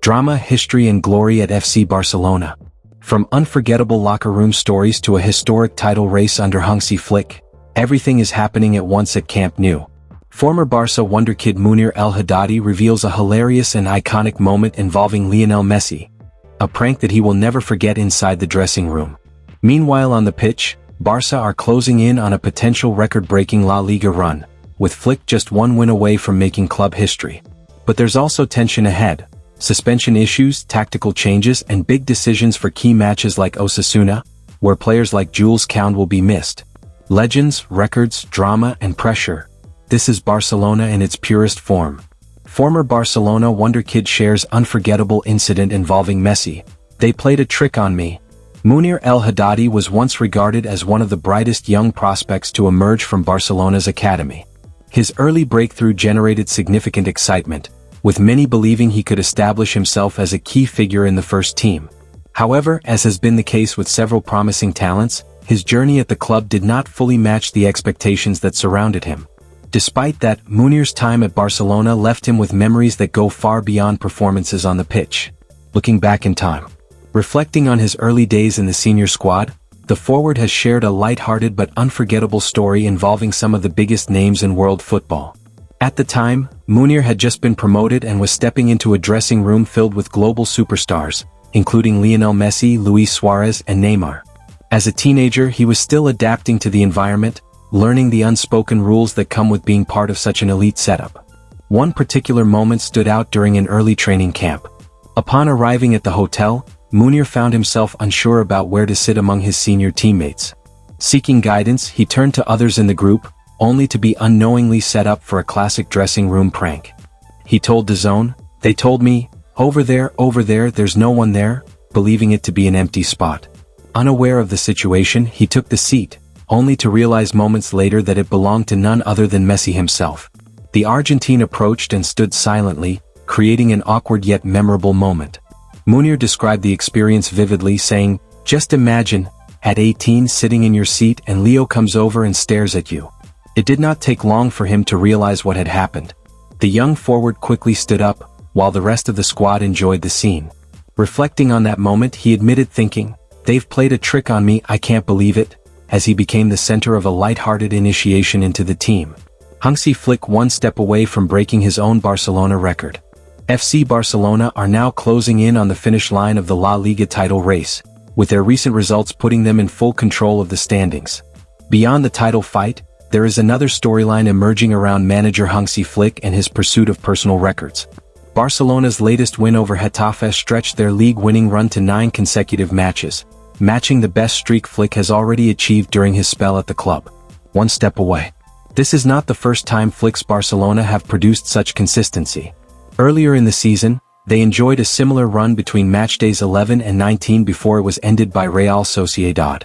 Drama, history and glory at FC Barcelona. From unforgettable locker room stories to a historic title race under Hansi Flick, everything is happening at once at Camp Nou. Former Barca wonderkid Munir El-Haddadi reveals a hilarious and iconic moment involving Lionel Messi, a prank that he will never forget inside the dressing room. Meanwhile on the pitch, Barca are closing in on a potential record-breaking La Liga run, with Flick just one win away from making club history. But there's also tension ahead. Suspension issues, tactical changes and big decisions for key matches like Osasuna, where players like Jules Koundé will be missed. Legends, records, drama and pressure. This is Barcelona in its purest form. Former Barcelona wonderkid shares unforgettable incident involving Messi. They played a trick on me. Munir El-Haddadi was once regarded as one of the brightest young prospects to emerge from Barcelona's academy. His early breakthrough generated significant excitement, with many believing he could establish himself as a key figure in the first team. However, as has been the case with several promising talents, his journey at the club did not fully match the expectations that surrounded him. Despite that, Munir's time at Barcelona left him with memories that go far beyond performances on the pitch. Looking back in time, reflecting on his early days in the senior squad, the forward has shared a light-hearted but unforgettable story involving some of the biggest names in world football. At the time, Munir had just been promoted and was stepping into a dressing room filled with global superstars, including Lionel Messi, Luis Suarez, and Neymar. As a teenager, he was still adapting to the environment, learning the unspoken rules that come with being part of such an elite setup. One particular moment stood out during an early training camp. Upon arriving at the hotel, Munir found himself unsure about where to sit among his senior teammates. Seeking guidance, he turned to others in the group, only to be unknowingly set up for a classic dressing room prank. He told DAZN, "They told me, over there, there's no one there," believing it to be an empty spot. Unaware of the situation, he took the seat, only to realize moments later that it belonged to none other than Messi himself. The Argentine approached and stood silently, creating an awkward yet memorable moment. Munir described the experience vividly, saying, "Just imagine, at 18 sitting in your seat and Leo comes over and stares at you." It did not take long for him to realize what had happened. The young forward quickly stood up, while the rest of the squad enjoyed the scene. Reflecting on that moment, he admitted thinking, "They've played a trick on me, I can't believe it," as he became the center of a light-hearted initiation into the team. Hansi Flick one step away from breaking his own Barcelona record. FC Barcelona are now closing in on the finish line of the La Liga title race, with their recent results putting them in full control of the standings. Beyond the title fight, there is another storyline emerging around manager Hansi Flick and his pursuit of personal records. Barcelona's latest win over Getafe stretched their league-winning run to 9 consecutive matches, matching the best streak Flick has already achieved during his spell at the club. One step away. This is not the first time Flick's Barcelona have produced such consistency. Earlier in the season, they enjoyed a similar run between matchdays 11 and 19 before it was ended by Real Sociedad.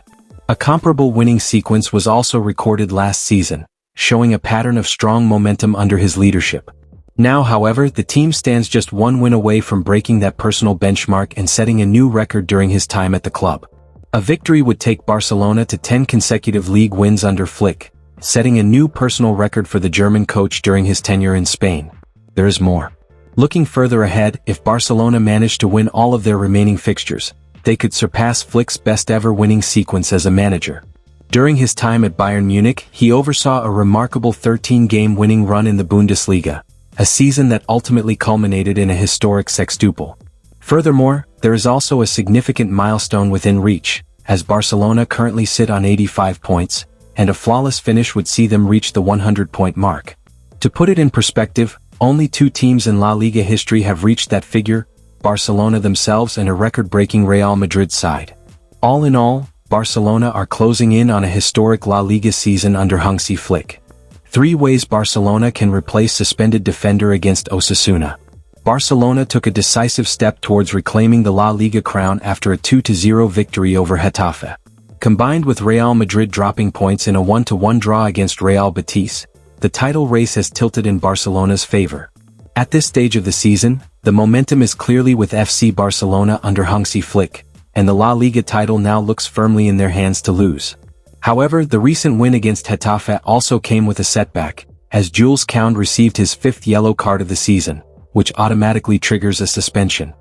A comparable winning sequence was also recorded last season, showing a pattern of strong momentum under his leadership. Now, however, the team stands just one win away from breaking that personal benchmark and setting a new record during his time at the club. A victory would take Barcelona to 10 consecutive league wins under Flick, setting a new personal record for the German coach during his tenure in Spain. There is more. Looking further ahead, if Barcelona managed to win all of their remaining fixtures, they could surpass Flick's best-ever winning sequence as a manager. During his time at Bayern Munich, he oversaw a remarkable 13-game winning run in the Bundesliga, a season that ultimately culminated in a historic sextuple. Furthermore, there is also a significant milestone within reach, as Barcelona currently sit on 85 points, and a flawless finish would see them reach the 100-point mark. To put it in perspective, only 2 teams in La Liga history have reached that figure, Barcelona themselves and a record-breaking Real Madrid side. All in all, Barcelona are closing in on a historic La Liga season under Hansi Flick. 3 ways Barcelona can replace suspended defender against Osasuna. Barcelona took a decisive step towards reclaiming the La Liga crown after a 2-0 victory over Getafe. Combined with Real Madrid dropping points in a 1-1 draw against Real Betis, the title race has tilted in Barcelona's favor. At this stage of the season, the momentum is clearly with FC Barcelona under Hansi Flick, and the La Liga title now looks firmly in their hands to lose. However, the recent win against Getafe also came with a setback, as Jules Koundé received his 5th yellow card of the season, which automatically triggers a suspension.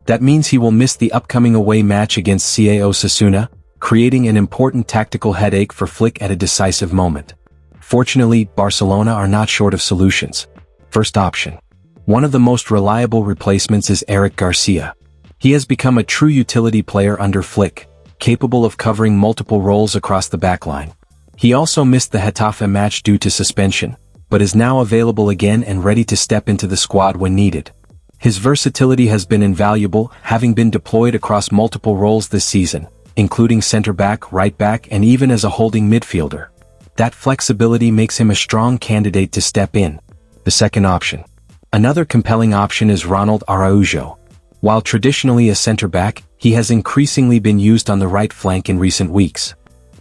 That means he will miss the upcoming away match against CA Osasuna, creating an important tactical headache for Flick at a decisive moment. Fortunately, Barcelona are not short of solutions. First option. One of the most reliable replacements is Eric Garcia. He has become a true utility player under Flick, capable of covering multiple roles across the backline. He also missed the Getafe match due to suspension, but is now available again and ready to step into the squad when needed. His versatility has been invaluable, having been deployed across multiple roles this season, including center-back, right-back, and even as a holding midfielder. That flexibility makes him a strong candidate to step in. The second option. Another compelling option is Ronald Araujo. While traditionally a center-back, he has increasingly been used on the right flank in recent weeks.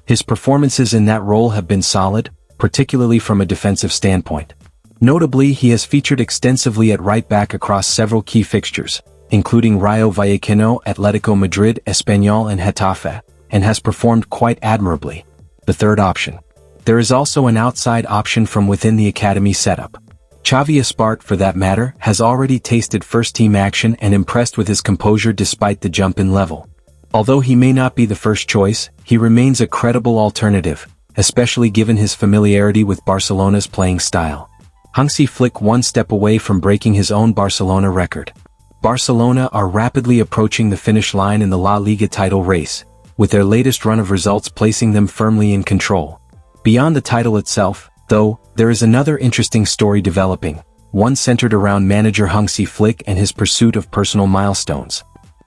His performances in that role have been solid, particularly from a defensive standpoint. Notably, he has featured extensively at right-back across several key fixtures, including Rayo Vallecano, Atletico Madrid, Espanyol and Getafe, and has performed quite admirably. The third option. There is also an outside option from within the academy setup. Xavi Espart, for that matter, has already tasted first-team action and impressed with his composure despite the jump in level. Although he may not be the first choice, he remains a credible alternative, especially given his familiarity with Barcelona's playing style. Hansi Flick one step away from breaking his own Barcelona record. Barcelona are rapidly approaching the finish line in the La Liga title race, with their latest run of results placing them firmly in control. Beyond the title itself, though, there is another interesting story developing, one centered around manager Hansi Flick and his pursuit of personal milestones.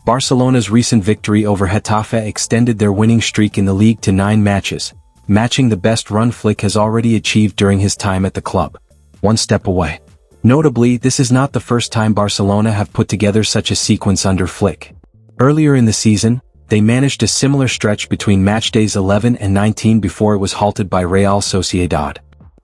Barcelona's recent victory over Getafe extended their winning streak in the league to 9 matches, matching the best run Flick has already achieved during his time at the club. One step away. Notably, this is not the first time Barcelona have put together such a sequence under Flick. Earlier in the season, they managed a similar stretch between matchdays 11 and 19 before it was halted by Real Sociedad.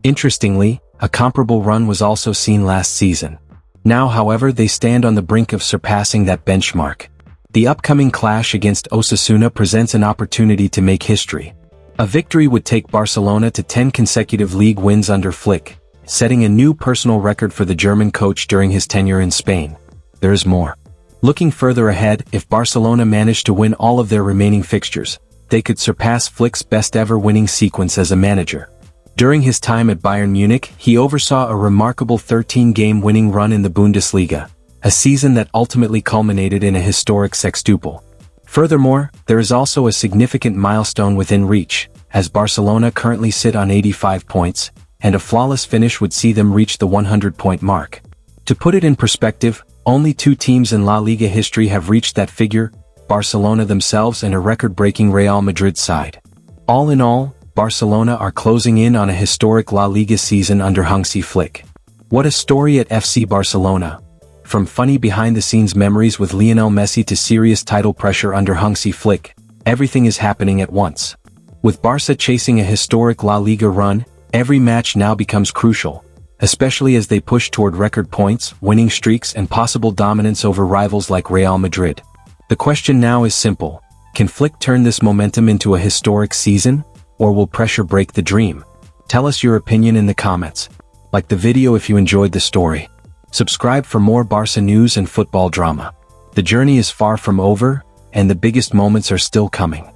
Interestingly, a comparable run was also seen last season. Now, however, they stand on the brink of surpassing that benchmark. The upcoming clash against Osasuna presents an opportunity to make history. A victory would take Barcelona to 10 consecutive league wins under Flick, setting a new personal record for the German coach during his tenure in Spain. There is more. Looking further ahead, if Barcelona managed to win all of their remaining fixtures, they could surpass Flick's best-ever winning sequence as a manager. During his time at Bayern Munich, he oversaw a remarkable 13-game winning run in the Bundesliga, a season that ultimately culminated in a historic sextuple. Furthermore, there is also a significant milestone within reach, as Barcelona currently sit on 85 points, and a flawless finish would see them reach the 100-point mark. To put it in perspective, only 2 teams in La Liga history have reached that figure, Barcelona themselves and a record-breaking Real Madrid side. All in all, Barcelona are closing in on a historic La Liga season under Hansi Flick. What a story at FC Barcelona. From funny behind-the-scenes memories with Lionel Messi to serious title pressure under Hansi Flick, everything is happening at once. With Barca chasing a historic La Liga run, every match now becomes crucial, especially as they push toward record points, winning streaks and possible dominance over rivals like Real Madrid. The question now is simple. Can Flick turn this momentum into a historic season? Or will pressure break the dream? Tell us your opinion in the comments. Like the video if you enjoyed the story. Subscribe for more Barca news and football drama. The journey is far from over, and the biggest moments are still coming.